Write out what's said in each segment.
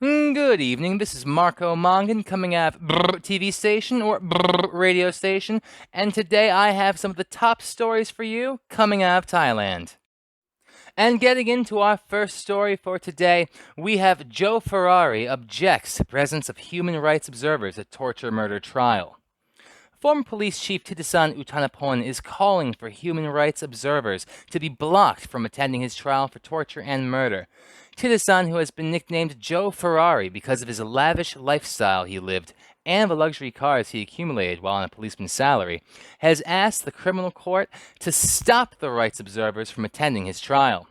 Good evening, this is Marco Mongan coming out of TV station or radio station, and today I have some of the top stories for you coming out of Thailand. And getting into our first story for today, we have Joe Ferrari objects to presence of human rights observers at torture murder trial. Former police chief Titisan Utanapon is calling for human rights observers to be blocked from attending his trial for torture and murder. Titisan, who has been nicknamed Joe Ferrari because of his lavish lifestyle he lived and the luxury cars he accumulated while on a policeman's salary, has asked the criminal court to stop the rights observers from attending his trial.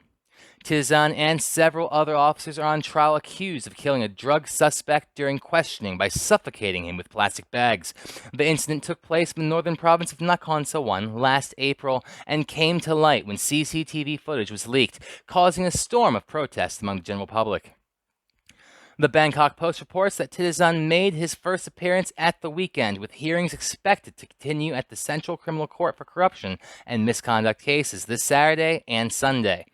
Tizan and several other officers are on trial accused of killing a drug suspect during questioning by suffocating him with plastic bags. The incident took place in the northern province of Nakhon Sawan last April and came to light when CCTV footage was leaked, causing a storm of protests among the general public. The Bangkok Post reports that Titizan made his first appearance at the weekend, with hearings expected to continue at the Central Criminal Court for corruption and misconduct cases this Saturday and Sunday.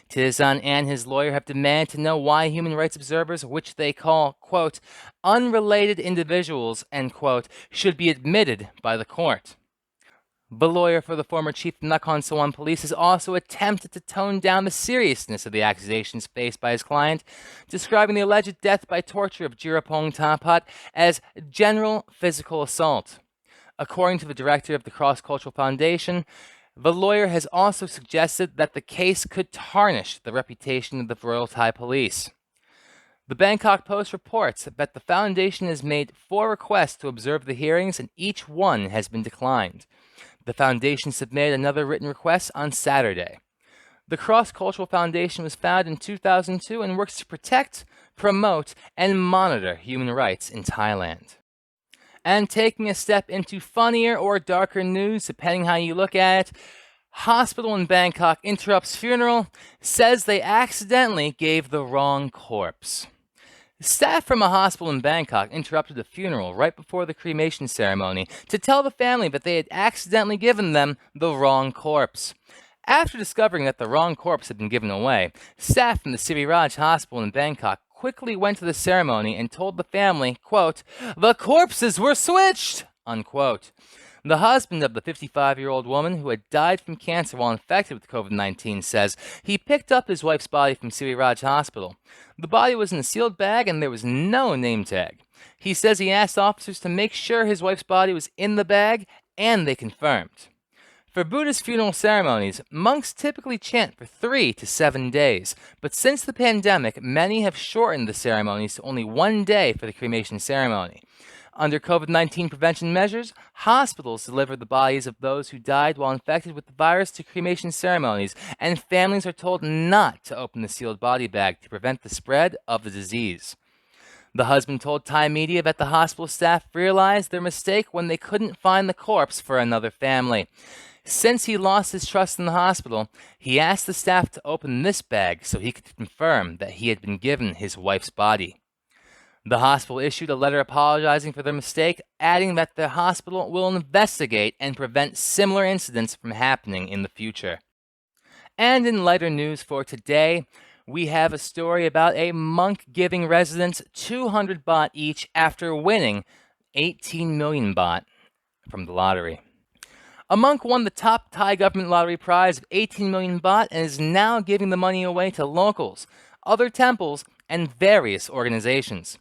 Tizan and his lawyer have demanded to know why human rights observers, which they call, quote, unrelated individuals, end quote, should be admitted by the court. The lawyer for the former chief of Nakhon Sawan police has also attempted to tone down the seriousness of the accusations faced by his client, describing the alleged death by torture of Jirapong Tapat as general physical assault. According to the director of the Cross Cultural Foundation, the lawyer has also suggested that the case could tarnish the reputation of the Royal Thai Police. The Bangkok Post reports that the foundation has made 4 requests to observe the hearings and each one has been declined. The foundation submitted another written request on Saturday. The Cross Cultural Foundation was founded in 2002 and works to protect, promote, and monitor human rights in Thailand. And taking a step into funnier or darker news, depending how you look at it, hospital in Bangkok interrupts funeral, says they accidentally gave the wrong corpse. Staff from a hospital in Bangkok interrupted a funeral right before the cremation ceremony to tell the family that they had accidentally given them the wrong corpse. After discovering that the wrong corpse had been given away, staff from the Siriraj Hospital in Bangkok quickly went to the ceremony and told the family, quote, the corpses were switched, unquote. The husband of the 55-year-old woman who had died from cancer while infected with COVID-19 says he picked up his wife's body from Siriraj Hospital. The body was in a sealed bag and there was no name tag. He says he asked officers to make sure his wife's body was in the bag, and they confirmed. For Buddhist funeral ceremonies, monks typically chant for 3 to 7 days, but since the pandemic, many have shortened the ceremonies to only 1 day for the cremation ceremony. Under COVID-19 prevention measures, hospitals deliver the bodies of those who died while infected with the virus to cremation ceremonies, and families are told not to open the sealed body bag to prevent the spread of the disease. The husband told Thai media that the hospital staff realized their mistake when they couldn't find the corpse for another family. Since he lost his trust in the hospital, he asked the staff to open this bag so he could confirm that he had been given his wife's body. The hospital issued a letter apologizing for their mistake, adding that the hospital will investigate and prevent similar incidents from happening in the future. And in lighter news for today, we have a story about a monk giving residents 200 baht each after winning 18 million baht from the lottery. A monk won the top Thai government lottery prize of 18 million baht and is now giving the money away to locals, other temples, and various organizations.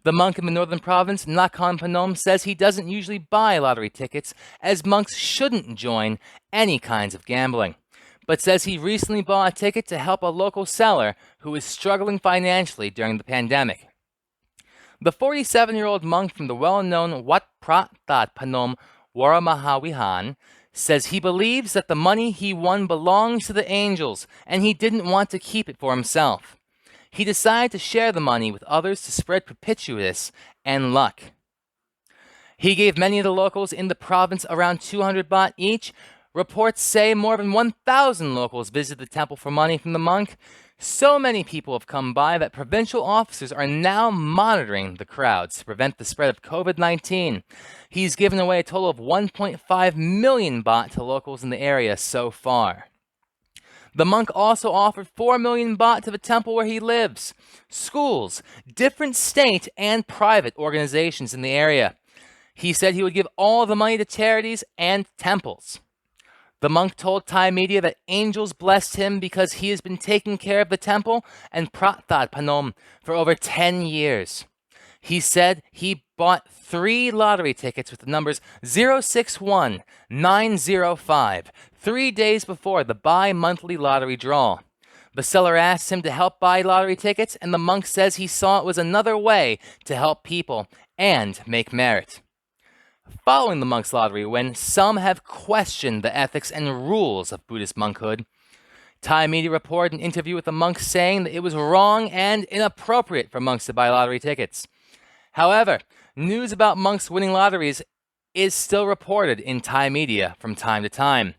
The monk in the northern province, Nakhon Phanom, says he doesn't usually buy lottery tickets, as monks shouldn't join any kinds of gambling, but says he recently bought a ticket to help a local seller who is struggling financially during the pandemic. The 47-year-old monk from the well-known Wat Phra That Phanom Waramahavihan says he believes that the money he won belongs to the angels and he didn't want to keep it for himself. He decided to share the money with others to spread propitious and luck. He gave many of the locals in the province around 200 baht each. Reports say more than 1,000 locals visited the temple for money from the monk. So many people have come by that provincial officers are now monitoring the crowds to prevent the spread of COVID-19. He's given away a total of 1.5 million baht to locals in the area so far. The monk also offered 4 million baht to the temple where he lives, schools, different state and private organizations in the area. He said he would give all the money to charities and temples. The monk told Thai media that angels blessed him because he has been taking care of the temple and Prat That Panom for over 10 years. He said he bought 3 lottery tickets with the numbers 061905 3 days before the bi-monthly lottery draw. The seller asked him to help buy lottery tickets, and the monk says he saw it was another way to help people and make merit. Following the monk's lottery win, some have questioned the ethics and rules of Buddhist monkhood. Thai media reported an interview with the monk saying that it was wrong and inappropriate for monks to buy lottery tickets. However, news about monks winning lotteries is still reported in Thai media from time to time.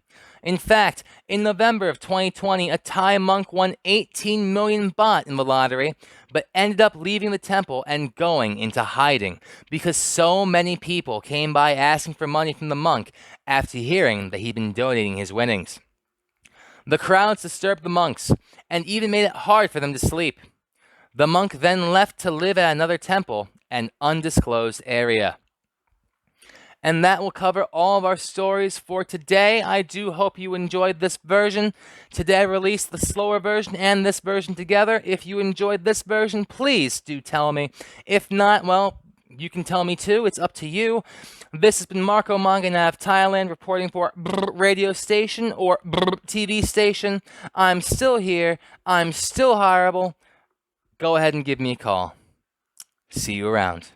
In fact, in November of 2020, a Thai monk won 18 million baht in the lottery, but ended up leaving the temple and going into hiding because so many people came by asking for money from the monk after hearing that he'd been donating his winnings. The crowds disturbed the monks and even made it hard for them to sleep. The monk then left to live at another temple, an undisclosed area. And that will cover all of our stories for today. I do hope you enjoyed this version. Today I released the slower version and this version together. If you enjoyed this version, please do tell me. If not, well, you can tell me too. It's up to you. This has been Marco Mangana of Thailand reporting for radio station or TV station. I'm still here. I'm still hireable. Go ahead and give me a call. See you around.